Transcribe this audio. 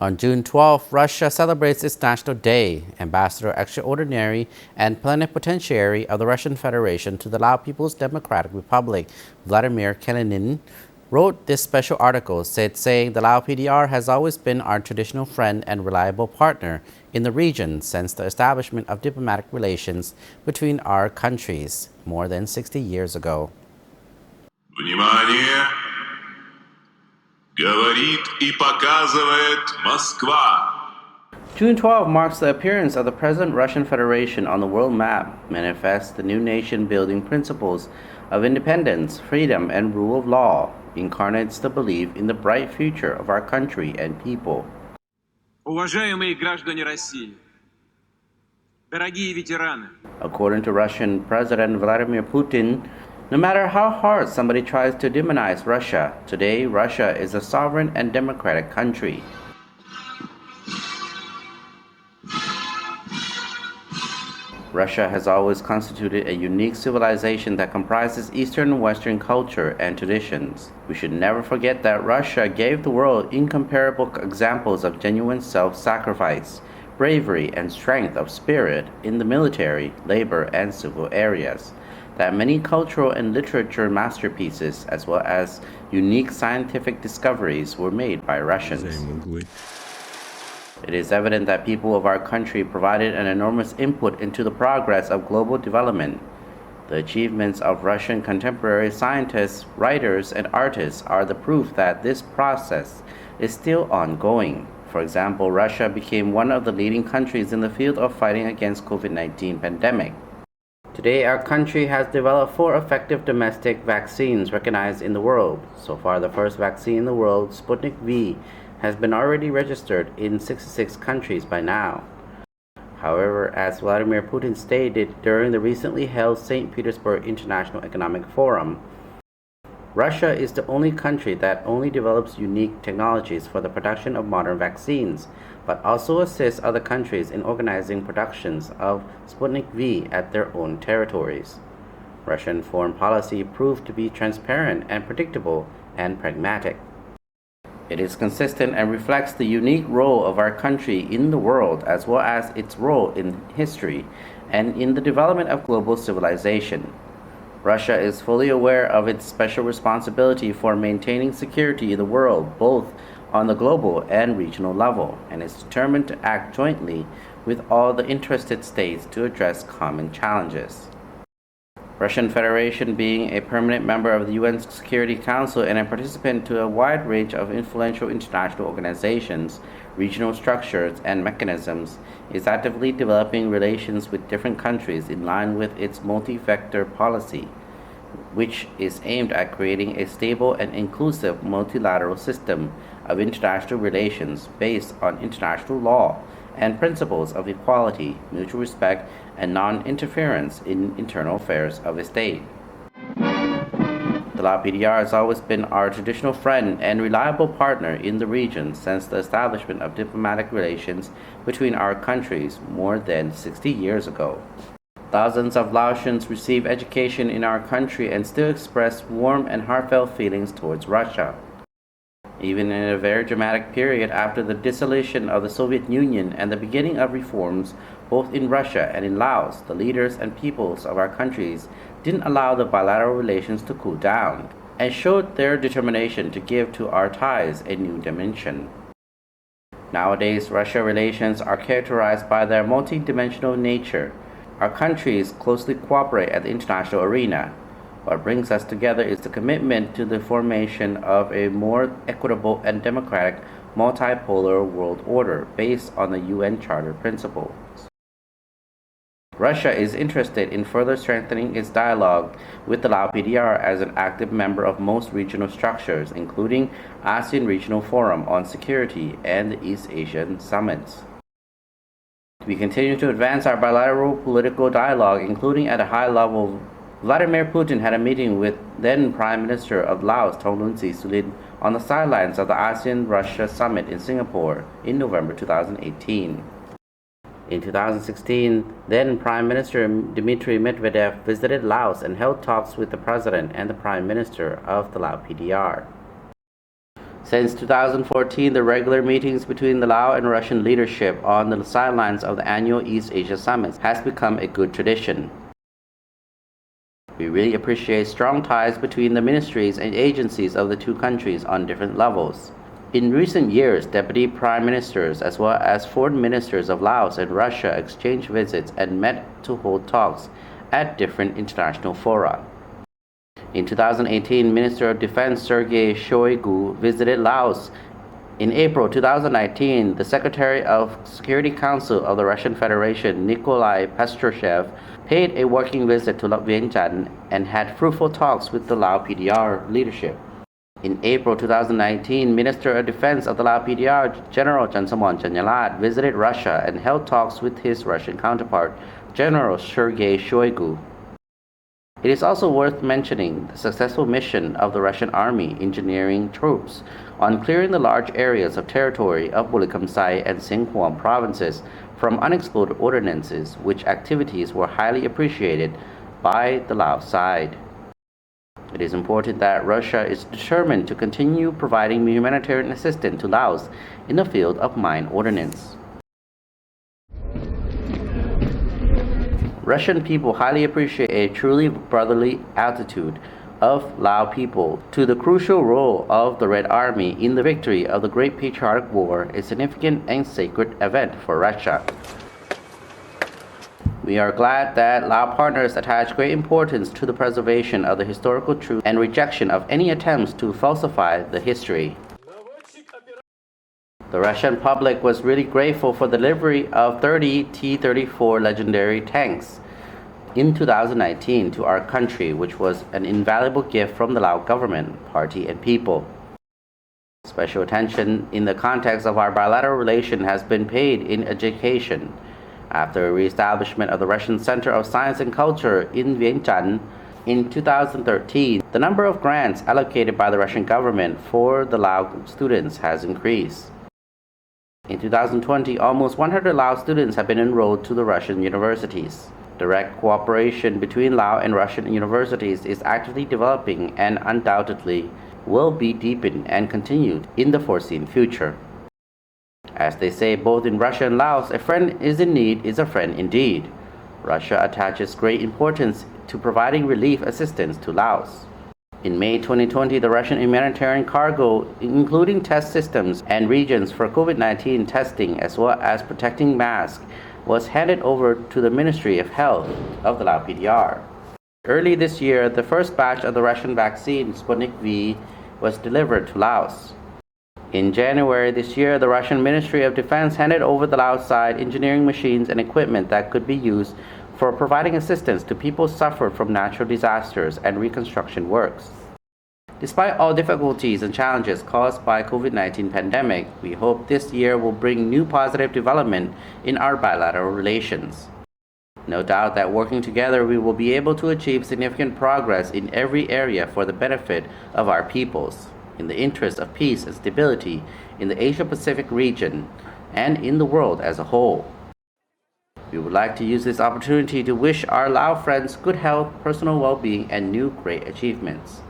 On June 12, Russia celebrates its National Day. Ambassador Extraordinary and Plenipotentiary of the Russian Federation to the Lao People's Democratic Republic, Vladimir Kalinin, wrote this special article, saying the Lao PDR has always been our traditional friend and reliable partner in the region since the establishment of diplomatic relations between our countries more than 60 years ago. Внимание! Говорит и показывает Москва. June 12 marks the appearance of the present Russian Federation on the world map, manifests the new nation-building principles of independence, freedom, and rule of law, incarnates the belief in the bright future of our country and people. Уважаемые граждане России, дорогие ветераны. According to Russian President Vladimir Putin, no matter how hard somebody tries to demonize Russia, today Russia is a sovereign and democratic country. Russia has always constituted a unique civilization that comprises Eastern and Western culture and traditions. We should never forget that Russia gave the world incomparable examples of genuine self-sacrifice, bravery, and strength of spirit in the military, labor, and civil areas. That many cultural and literature masterpieces, as well as unique scientific discoveries, were made by Russians. It is evident that people of our country provided an enormous input into the progress of global development. The achievements of Russian contemporary scientists, writers, and artists are the proof that this process is still ongoing. For example, Russia became one of the leading countries in the field of fighting against COVID-19 pandemic. Today, our country has developed 4 effective domestic vaccines recognized in the world. So far, the first vaccine in the world, Sputnik V, has been already registered in 66 countries by now. However, as Vladimir Putin stated during the recently held St. Petersburg International Economic Forum, Russia is the only country that only develops unique technologies for the production of modern vaccines, but also assists other countries in organizing productions of Sputnik V at their own territories. Russian foreign policy proved to be transparent and predictable and pragmatic. It is consistent and reflects the unique role of our country in the world, as well as its role in history and in the development of global civilization. Russia is fully aware of its special responsibility for maintaining security in the world, both on the global and regional level, and is determined to act jointly with all the interested states to address common challenges. Russian Federation, being a permanent member of the UN Security Council and a participant to a wide range of influential international organizations, regional structures, and mechanisms, is actively developing relations with different countries in line with its multi-vector policy, which is aimed at creating a stable and inclusive multilateral system of international relations based on international law and principles of equality, mutual respect, and non-interference in internal affairs of a state. The Lao PDR has always been our traditional friend and reliable partner in the region since the establishment of diplomatic relations between our countries more than 60 years ago. Thousands of Laotians receive education in our country and still express warm and heartfelt feelings towards Russia. Even in a very dramatic period after the dissolution of the Soviet Union and the beginning of reforms both in Russia and in Laos, the leaders and peoples of our countries didn't allow the bilateral relations to cool down and showed their determination to give to our ties a new dimension. Nowadays, Russia relations are characterized by their multidimensional nature. Our countries closely cooperate at the international arena. What brings us together is the commitment to the formation of a more equitable and democratic multipolar world order based on the UN Charter principles. Russia is interested in further strengthening its dialogue with the Lao PDR as an active member of most regional structures, including ASEAN Regional Forum on Security and the East Asian Summits. We continue to advance our bilateral political dialogue, including at a high level. Vladimir Putin had a meeting with then Prime Minister of Laos, Thongloun Sisoulith, on the sidelines of the ASEAN-Russia Summit in Singapore in November 2018. In 2016, then Prime Minister Dmitry Medvedev visited Laos and held talks with the President and the Prime Minister of the Lao PDR. Since 2014, the regular meetings between the Lao and Russian leadership on the sidelines of the annual East Asia Summit has become a good tradition. We really appreciate strong ties between the ministries and agencies of the two countries on different levels. In recent years, deputy prime ministers as well as foreign ministers of Laos and Russia exchanged visits and met to hold talks at different international fora. In 2018, Minister of Defense Sergei Shoigu visited Laos. In April 2019, the Secretary of Security Council of the Russian Federation, Nikolai Patrushev, paid a working visit to Vientiane and had fruitful talks with the Lao PDR leadership. In April 2019, Minister of Defense of the Lao PDR, General Chansamon Chanyalat, visited Russia and held talks with his Russian counterpart, General Sergei Shoigu. It is also worth mentioning the successful mission of the Russian Army engineering troops on clearing the large areas of territory of Bulikamsai and Xinhuang provinces from unexploded ordnances, which activities were highly appreciated by the Laos side. It is important that Russia is determined to continue providing humanitarian assistance to Laos in the field of mine ordnance. Russian people highly appreciate a truly brotherly attitude of Lao people to the crucial role of the Red Army in the victory of the Great Patriotic War, a significant and sacred event for Russia. We are glad that Lao partners attach great importance to the preservation of the historical truth and rejection of any attempts to falsify the history. The Russian public was really grateful for the delivery of 30 T-34 legendary tanks in 2019 to our country, which was an invaluable gift from the Lao government, party, and people. Special attention in the context of our bilateral relation has been paid in education. After the re-establishment of the Russian Center of Science and Culture in Vientiane in 2013, the number of grants allocated by the Russian government for the Lao students has increased. In 2020, almost 100 Lao students have been enrolled to the Russian universities. Direct cooperation between Lao and Russian universities is actively developing and undoubtedly will be deepened and continued in the foreseen future. As they say both in Russia and Laos, a friend is in need is a friend indeed. Russia attaches great importance to providing relief assistance to Laos. In May 2020, the Russian humanitarian cargo, including test systems and regions for COVID-19 testing as well as protecting masks, was handed over to the Ministry of Health of the Lao PDR. Early this year, the first batch of the Russian vaccine Sputnik V was delivered to Laos. In January this year, the Russian Ministry of Defense handed over the Laos side engineering machines and equipment that could be used for providing assistance to people suffered from natural disasters and reconstruction works. Despite all difficulties and challenges caused by COVID-19 pandemic, we hope this year will bring new positive development in our bilateral relations. No doubt that working together we will be able to achieve significant progress in every area for the benefit of our peoples, in the interest of peace and stability in the Asia-Pacific region and in the world as a whole. We would like to use this opportunity to wish our Lao friends good health, personal well-being, and new great achievements.